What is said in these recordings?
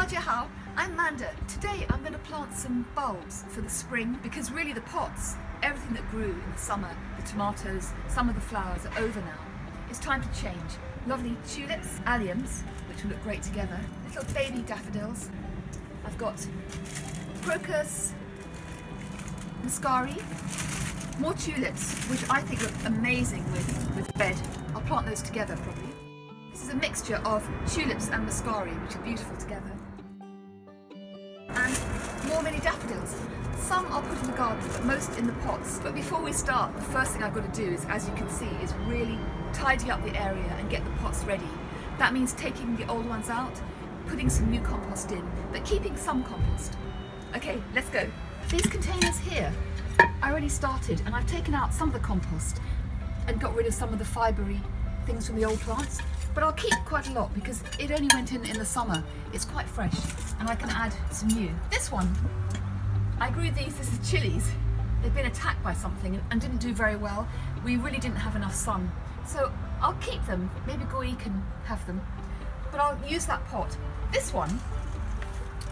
大家好, I'm Amanda. Today I'm going to plant some bulbs for the spring because really the pots, everything that grew in the summer, the tomatoes, some of the flowers are over now. It's time to change. Lovely tulips, alliums, which will look great together, little baby daffodils. I've got crocus, muscari, more tulips, which I think look amazing with red. I'll plant those together probably. This is a mixture of tulips and muscari, which are beautiful together. And more mini daffodils. Some I'll put in the garden, but most in the pots. But before we start, the first thing I've got to do is, as you can see, is really tidy up the area and get the pots ready. That means taking the old ones out, putting some new compost in, but keeping some compost. Okay, let's go. These containers here, I already started, and I've taken out some of the compost and got rid of some of the fibery things from the old plants. But I'll keep quite a lot because it only went in the summer. It's quite fresh and I can add some new. This one, I grew these, this is chilies. They've been attacked by something and didn't do very well. We really didn't have enough sun. So I'll keep them, maybe Guo Yi can have them. But I'll use that pot. This one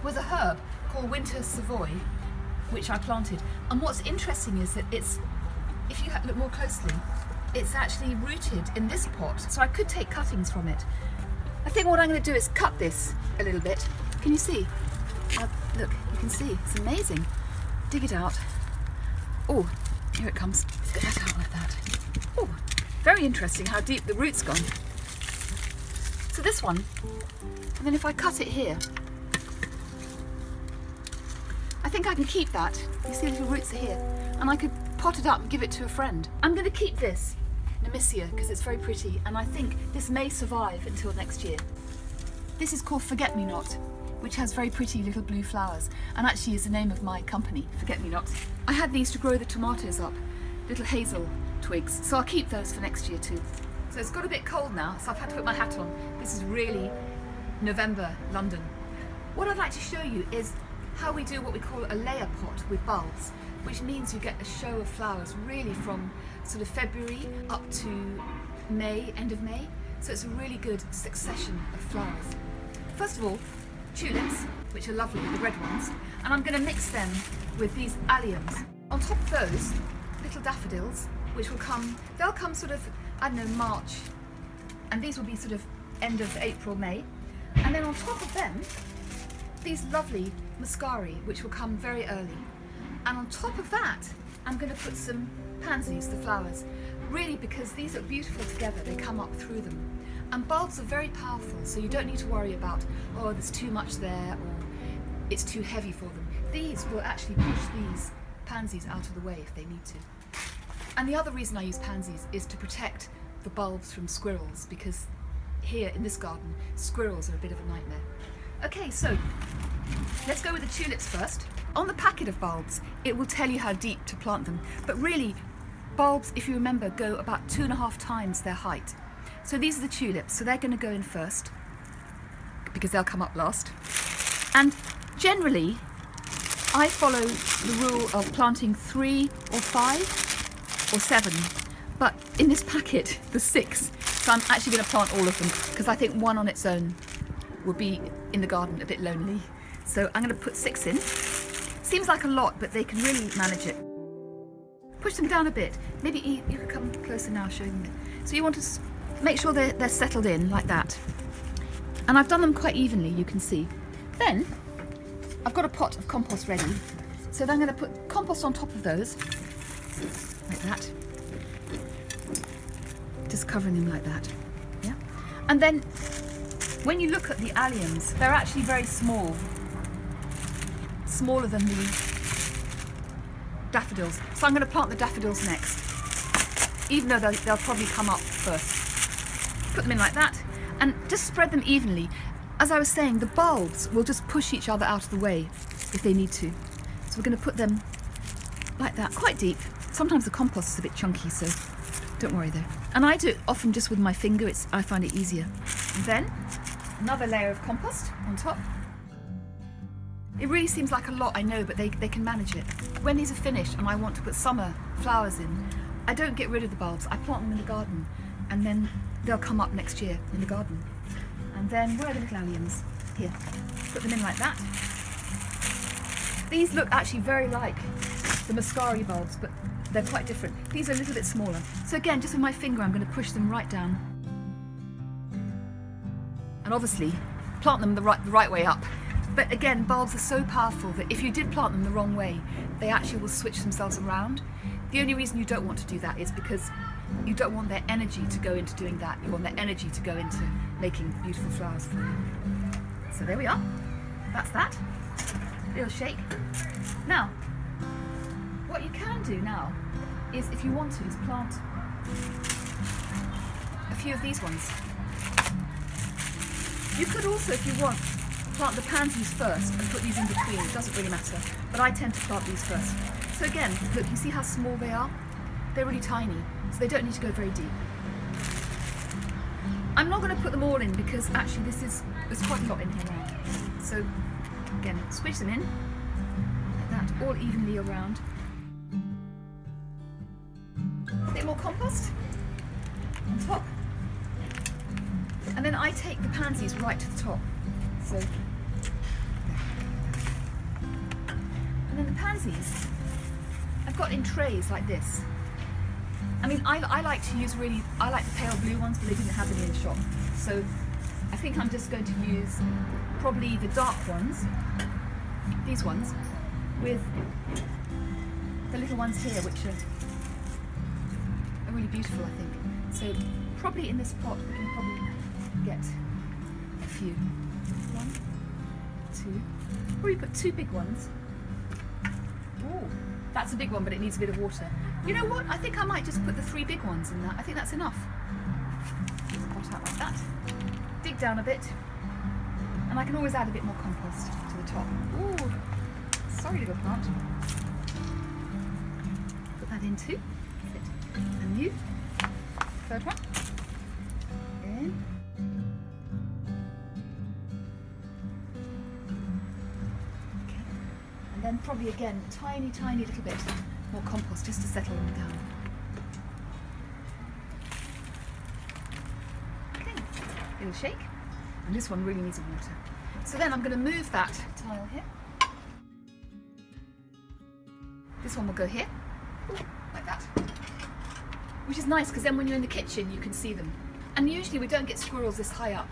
was a herb called winter Savoy, which I planted. And what's interesting is that it's, if you look more closely, it's actually rooted in this pot, so I could take cuttings from it. I think what I'm going to do is cut this a little bit. Can you see? Look, you can see, it's amazing. Dig it out. Oh, here it comes. Let's get that out like that. Oh, very interesting how deep the root's gone. So this one, and then if I cut it here, I think I can keep that. You see little roots are here. And I could pot it up and give it to a friend. I'm going to keep this Nemesia because it's very pretty, and I think this may survive until next year. This is called Forget-Me-Not, which has very pretty little blue flowers, and actually is the name of my company, Forget-Me-Not. I had these to grow the tomatoes up, little hazel twigs, so I'll keep those for next year too. So it's got a bit cold now, so I've had to put my hat on. This is really November London. What I'd like to show you is how we do what we call a layer pot with bulbs, which means you get a show of flowers really from sort of February up to May, end of May. So it's a really good succession of flowers. First of all, tulips, which are lovely, the red ones, and I'm going to mix them with these alliums. On top of those, little daffodils, which will come, they'll come sort of, I don't know, March, and these will be sort of end of April, May. And then on top of them, these lovely muscari, which will come very early. And on top of that, I'm going to put some pansies, the flowers, really because these look beautiful together, they come up through them. And bulbs are very powerful, so you don't need to worry about, oh, there's too much there, or it's too heavy for them. These will actually push these pansies out of the way if they need to. And the other reason I use pansies is to protect the bulbs from squirrels, because here in this garden, squirrels are a bit of a nightmare. Okay, so let's go with the tulips first. On the packet of bulbs, it will tell you how deep to plant them, but really, bulbs, if you remember, go about 2.5 times their height. So these are the tulips, so they're going to go in first, because they'll come up last. And generally, I follow the rule of planting 3 or 5 or 7, but in this packet, there's 6, so I'm actually going to plant all of them, because I think one on its own would be in the garden a bit lonely. So I'm going to put 6 in. Seems like a lot, but they can really manage it. Push them down a bit. Maybe you could come closer now showing them. So you want to make sure they're settled in like that. And I've done them quite evenly, you can see. Then I've got a pot of compost ready. So then I'm going to put compost on top of those, like that. Just covering them like that. Yeah. And then when you look at the alliums, they're actually very small. Smaller than the daffodils. So I'm going to plant the daffodils next, even though they'll probably come up first. Put them in like that and just spread them evenly. As I was saying, the bulbs will just push each other out of the way if they need to. So we're going to put them like that, quite deep. Sometimes the compost is a bit chunky, so don't worry though. And I do it often just with my finger, I find it easier. And then another layer of compost on top. It really seems like a lot, I know, but they can manage it. When these are finished and I want to put summer flowers in, I don't get rid of the bulbs. I plant them in the garden, and then they'll come up next year in the garden. And then, where are the little alliums? Here. Put them in like that. These look actually very like the mascara bulbs, but they're quite different. These are a little bit smaller. So again, just with my finger, I'm going to push them right down. And obviously, plant them the right way up. But again, bulbs are so powerful that if you did plant them the wrong way, they actually will switch themselves around. The only reason you don't want to do that is because you don't want their energy to go into doing that. You want their energy to go into making beautiful flowers. So there we are. That's that. Little shake. Now, what you can do now is, if you want to, is plant a few of these ones. You could also, if you want, plant the pansies first and put these in between. It doesn't really matter, but I tend to plant these first. So again, look, you see how small they are? They're really tiny, so they don't need to go very deep. I'm not going to put them all in because actually there's quite a lot in here now. So again, squish them in, like that, all evenly around. A bit more compost on top. And then I take the pansies right to the top. So, and then the pansies, I've got in trays like this. I mean, I like to use I like the pale blue ones, but they didn't have any in the shop. So I think I'm just going to use probably the dark ones, these ones, with the little ones here, which are really beautiful, I think. So probably in this pot we can probably get a few. 1, 2, probably put 2 big ones. Oh, that's a big one, but it needs a bit of water. You know what? I think I might just put the 3 big ones in that. I think that's enough. Pot out like that. Dig down a bit, and I can always add a bit more compost to the top. Oh, sorry, little plant. Put that in too. And you, third one. In. Okay. And then probably again, tiny little bit more compost just to settle them down. Okay, little shake. And this one really needs water. So then I'm going to move that tile here. This one will go here, like that. Which is nice because then when you're in the kitchen you can see them. And usually we don't get squirrels this high up.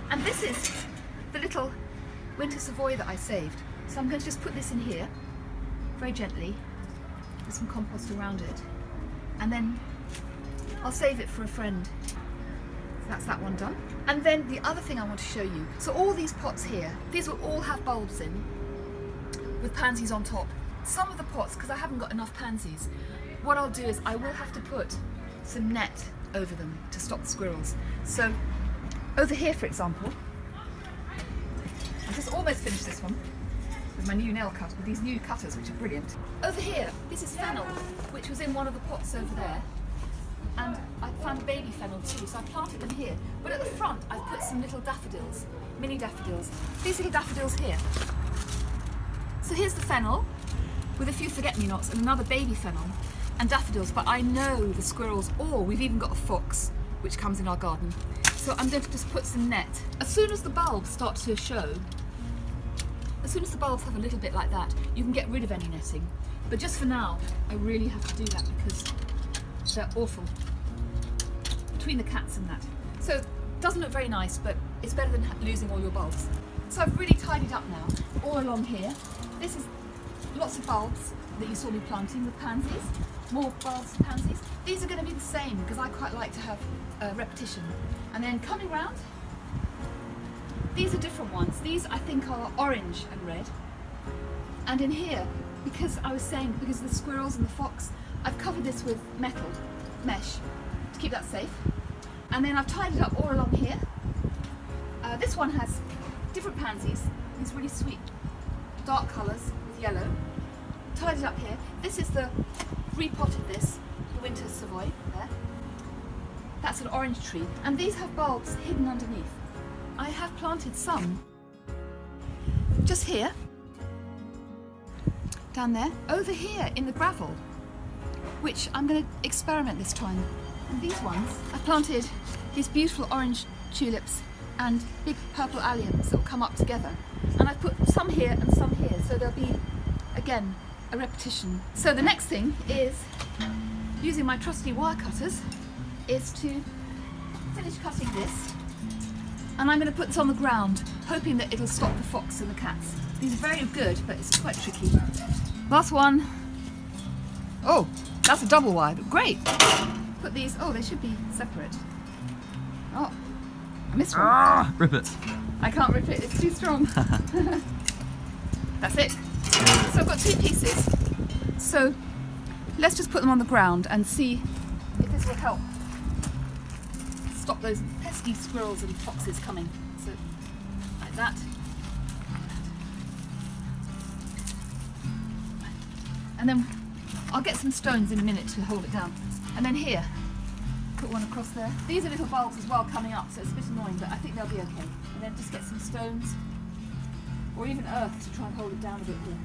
And this is the little winter Savoy that I saved. So I'm going to just put this in here, very gently, with some compost around it. And then I'll save it for a friend. So that's that one done. And then the other thing I want to show you. So all these pots here, these will all have bulbs in, with pansies on top. Some of the pots, because I haven't got enough pansies, what I'll do is I will have to put some net over them to stop the squirrels. So over here, for example, I've just almost finished this one with my new nail cut, with these new cutters, which are brilliant. Over here, this is fennel, which was in one of the pots over there. And I found baby fennel too, so I planted them here. But at the front, I've put some little daffodils, mini daffodils. These little daffodils here. So here's the fennel, with a few forget-me-nots and another baby fennel and daffodils, but I know the squirrels, or we've even got a fox, which comes in our garden. So I'm going to just put some net. As soon as the bulbs start to show, as soon as the bulbs have a little bit like that, you can get rid of any netting. But just for now, I really have to do that because they're awful. Between the cats and that. So it doesn't look very nice, but it's better than losing all your bulbs. So I've really tidied up now, all along here. This is lots of bulbs that you saw me planting with pansies. More bulbs and pansies. These are going to be the same because I quite like to have repetition. And then coming round, these are different ones. These I think are orange and red. And in here, because I was saying, because of the squirrels and the fox, I've covered this with metal, mesh, to keep that safe. And then I've tied it up all along here. This one has different pansies, these really sweet dark colours with yellow. Tied it up here. This is the repotted this, the winter Savoy there. That's an orange tree. And these have bulbs hidden underneath. I have planted some just here, down there, over here in the gravel, which I'm going to experiment this time. And these ones, I planted these beautiful orange tulips and big purple alliums that will come up together. And I've put some here and some here, so there'll be, again, a repetition. So the next thing is, using my trusty wire cutters, is to finish cutting this. And I'm going to put this on the ground, hoping that it'll stop the fox and the cats. These are very good, but it's quite tricky. Last one. Oh, that's a double wire. Great. Put these, oh, they should be separate. Oh, I missed one. Ah, rip it. I can't rip it, it's too strong. That's it. So I've got 2 pieces. So let's just put them on the ground and see if this will help stop those pesky squirrels and foxes coming. So, like that. And then I'll get some stones in a minute to hold it down. And then here, put one across there. These are little bulbs as well coming up, so it's a bit annoying, but I think they'll be okay. And then just get some stones, or even earth to try and hold it down a bit here.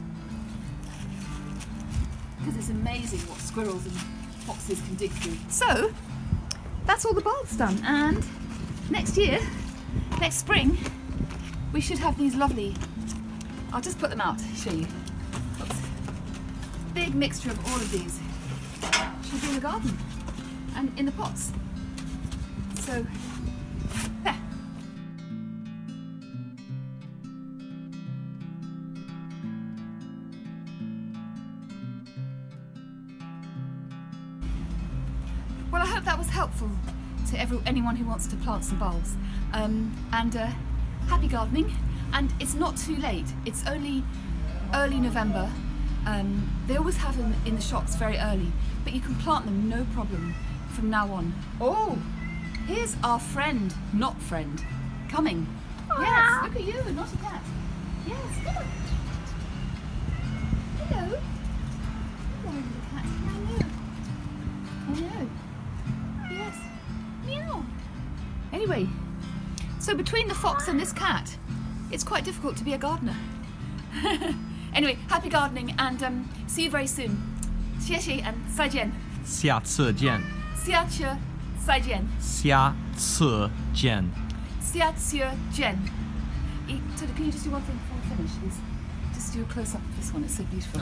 Because it's amazing what squirrels and foxes can dig through. So, that's all the bulbs done. And next year, next spring, we should have these lovely, I'll just put them out, show you. Oops. Big mixture of all of these. Should be in the garden and in the pots. So, there. Well, I hope that was helpful to anyone who wants to plant some bulbs. Happy gardening, and it's not too late. It's only early November. They always have them in the shops very early, but you can plant them no problem from now on. Oh, here's our friend, not friend, coming. Yes, look at you, a naughty cat. Yes, hello. Hello. Hello, little cat. Hello. Yes. Meow. Anyway, so between the fox and this cat, it's quite difficult to be a gardener. Anyway, happy gardening, and see you very soon. 谢谢 and 再见。下次见。下次再见。下次见。下次见。So can you just do one thing before we finish? Just do a close up of this one. It's so beautiful.